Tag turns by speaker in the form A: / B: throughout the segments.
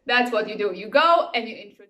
A: That's what you do. You go and you introduce.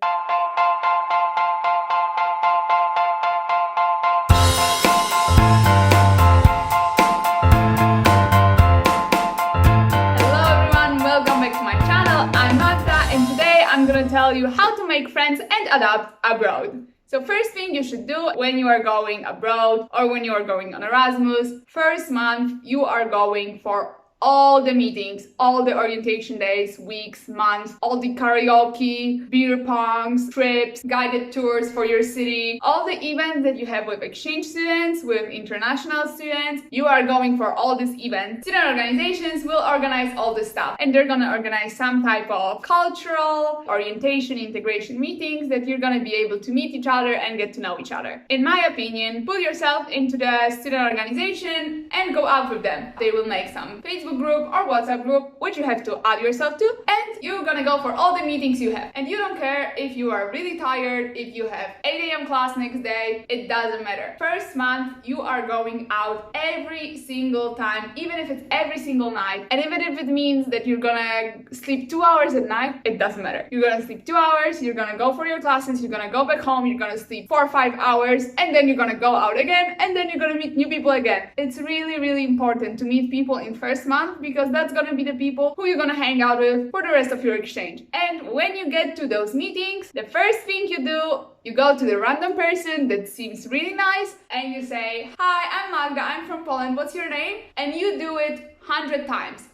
A: I'm gonna tell you how to make friends and adapt abroad. So first thing you should do when you are going abroad or when you are going on Erasmus, first month you are going for all the meetings, all the orientation days, weeks, months, all the karaoke, beer pongs, trips, guided tours for your city, all the events that you have with exchange students, with international students. You are going for all these events. Student organizations will organize all this stuff, and they're gonna organize some type of cultural, orientation, integration meetings that you're gonna be able to meet each other and get to know each other. In my opinion, put yourself into the student organization and go out with them. They will make some Facebook group or WhatsApp group, which you have to add yourself to, and you're gonna go for all the meetings you have. And you don't care if you are really tired, if you have 8 a.m. class next day, it doesn't matter. First month, you are going out every single time, even if it's every single night. And even if it means that you're gonna sleep 2 hours at night, it doesn't matter. You're gonna sleep 2 hours, you're gonna go for your classes, you're gonna go back home, you're gonna sleep 4 or 5 hours, and then you're gonna go out again, and then you're gonna meet new people again. It's really, really important to meet people in first month, because that's gonna be the people who you're gonna hang out with for the rest of your exchange. And when you get to those meetings, the first thing you do, you go to the random person that seems really nice and you say, "Hi, I'm Magda, I'm from Poland, what's your name?" And you do it 100 times.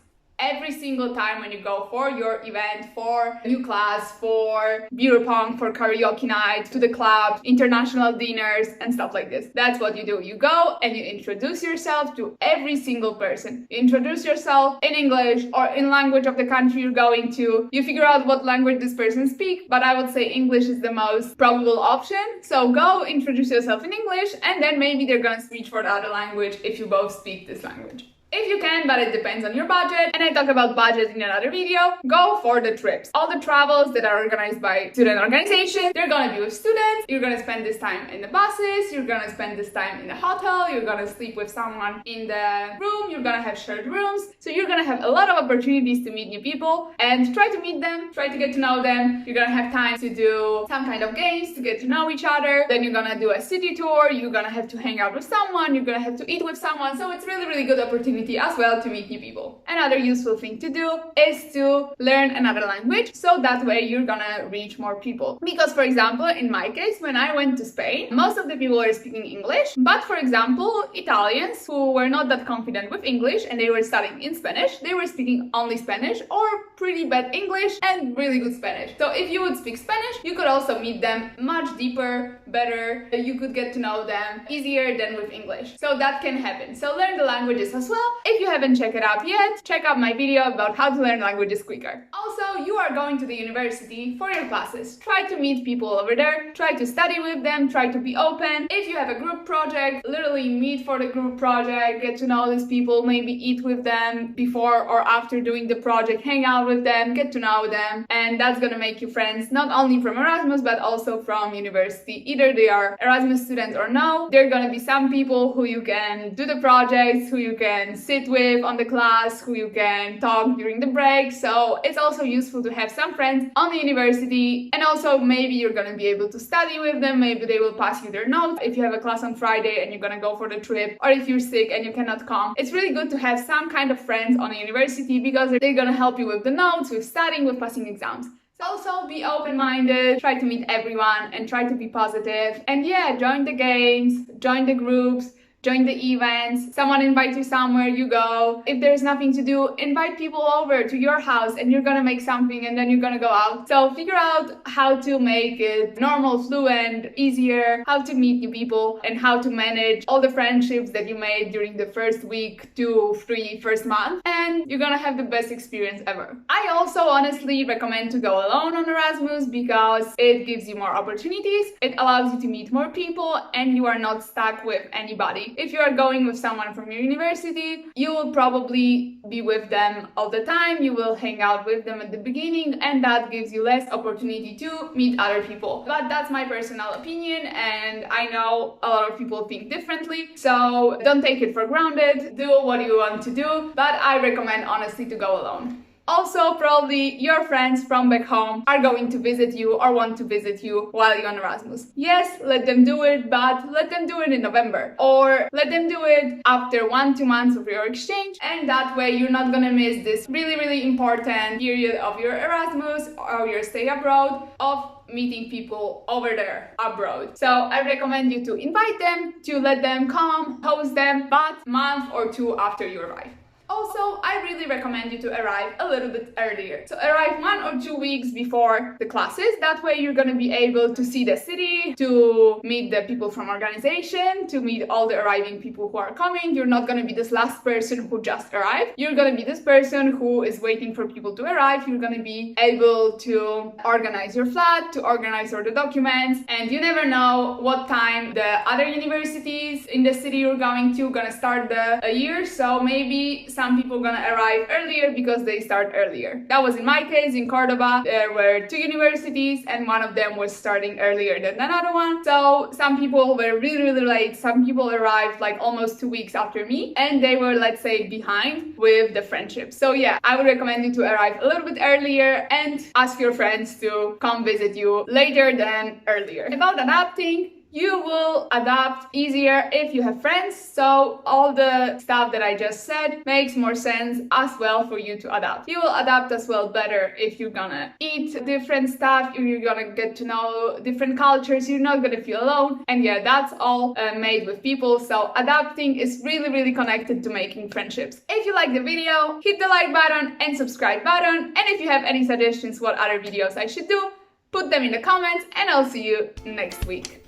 A: Every single time when you go for your event, for new class, for beer pong, for karaoke night, to the club, international dinners, and stuff like this. That's what you do. You go and you introduce yourself to every single person. You introduce yourself in English or in language of the country you're going to. You figure out what language this person speaks, but I would say English is the most probable option. So go introduce yourself in English, and then maybe they're gonna switch for the other language if you both speak this language. If you can, but it depends on your budget, and I talk about budget in another video, go for the trips. All the travels that are organized by student organizations, they're gonna be with students, you're gonna spend this time in the buses, you're gonna spend this time in the hotel, you're gonna sleep with someone in the room, you're gonna have shared rooms, so you're gonna have a lot of opportunities to meet new people, and try to meet them, try to get to know them. You're gonna have time to do some kind of games to get to know each other, then you're gonna do a city tour, you're gonna have to hang out with someone, you're gonna have to eat with someone, so it's really, really good opportunity as well to meet new people. Another useful thing to do is to learn another language, so that way you're gonna reach more people. Because for example, in my case, when I went to Spain, most of the people were speaking English, but for example, Italians who were not that confident with English and they were studying in Spanish, they were speaking only Spanish or pretty bad English and really good Spanish. So if you would speak Spanish, you could also meet them much deeper, better, you could get to know them easier than with English. So that can happen. So learn the languages as well. If you haven't checked it out yet, check out my video about how to learn languages quicker. Also, you are going to the university for your classes. Try to meet people over there, try to study with them, try to be open. If you have a group project, literally meet for the group project, get to know these people, maybe eat with them before or after doing the project, hang out with them, get to know them, and that's gonna make you friends not only from Erasmus but also from university. Either they are Erasmus students or no, there are gonna be some people who you can do the projects, who you can sit with on the class, who you can talk during the break. So it's also useful to have some friends on the university, and also maybe you're gonna be able to study with them, maybe they will pass you their notes if you have a class on Friday and you're gonna go for the trip, or if you're sick and you cannot come. It's really good to have some kind of friends on the university because they're gonna help you with the notes, with studying, with passing exams. Also, be open-minded, try to meet everyone and try to be positive. And yeah, join the games, join the groups, join the events. Someone invites you somewhere, you go. If there's nothing to do, invite people over to your house and you're gonna make something and then you're gonna go out. So figure out how to make it normal, fluent, easier, how to meet new people, and how to manage all the friendships that you made during the first week, 2, 3, first month, and you're gonna have the best experience ever. I also honestly recommend to go alone on Erasmus because it gives you more opportunities, it allows you to meet more people, and you are not stuck with anybody. If you are going with someone from your university, you will probably be with them all the time, you will hang out with them at the beginning, and that gives you less opportunity to meet other people. But that's my personal opinion, and I know a lot of people think differently, so don't take it for granted, do what you want to do, but I recommend honestly to go alone. Also, probably your friends from back home are going to visit you or want to visit you while you're on Erasmus. Yes, let them do it, but let them do it in November, or let them do it after 1-2 months of your exchange, and that way you're not gonna miss this really important period of your Erasmus or your stay abroad of meeting people over there abroad. So I recommend you to invite them, to let them come, host them, but a month or 2 after you arrive. Also, I really recommend you to arrive a little bit earlier. So arrive 1 or 2 weeks before the classes. That way you're gonna be able to see the city, to meet the people from organization, to meet all the arriving people who are coming. You're not gonna be this last person who just arrived. You're gonna be this person who is waiting for people to arrive. You're gonna be able to organize your flat, to organize all the documents, and you never know what time the other universities in the city you're going to gonna start the year. So maybe some people gonna arrive earlier because they start earlier. That was in my case in Cordoba. There were 2 universities and one of them was starting earlier than another one. So some people were really late. Some people arrived like almost 2 weeks after me and they were, let's say, behind with the friendship. So yeah, I would recommend you to arrive a little bit earlier and ask your friends to come visit you later than earlier. About adapting, you will adapt easier if you have friends, so all the stuff that I just said makes more sense as well for you to adapt. You will adapt as well better if you're gonna eat different stuff, if you're gonna get to know different cultures, you're not gonna feel alone, and yeah, that's all made with people, so adapting is really connected to making friendships. If you like the video, hit the like button and subscribe button, and if you have any suggestions what other videos I should do, put them in the comments, and I'll see you next week.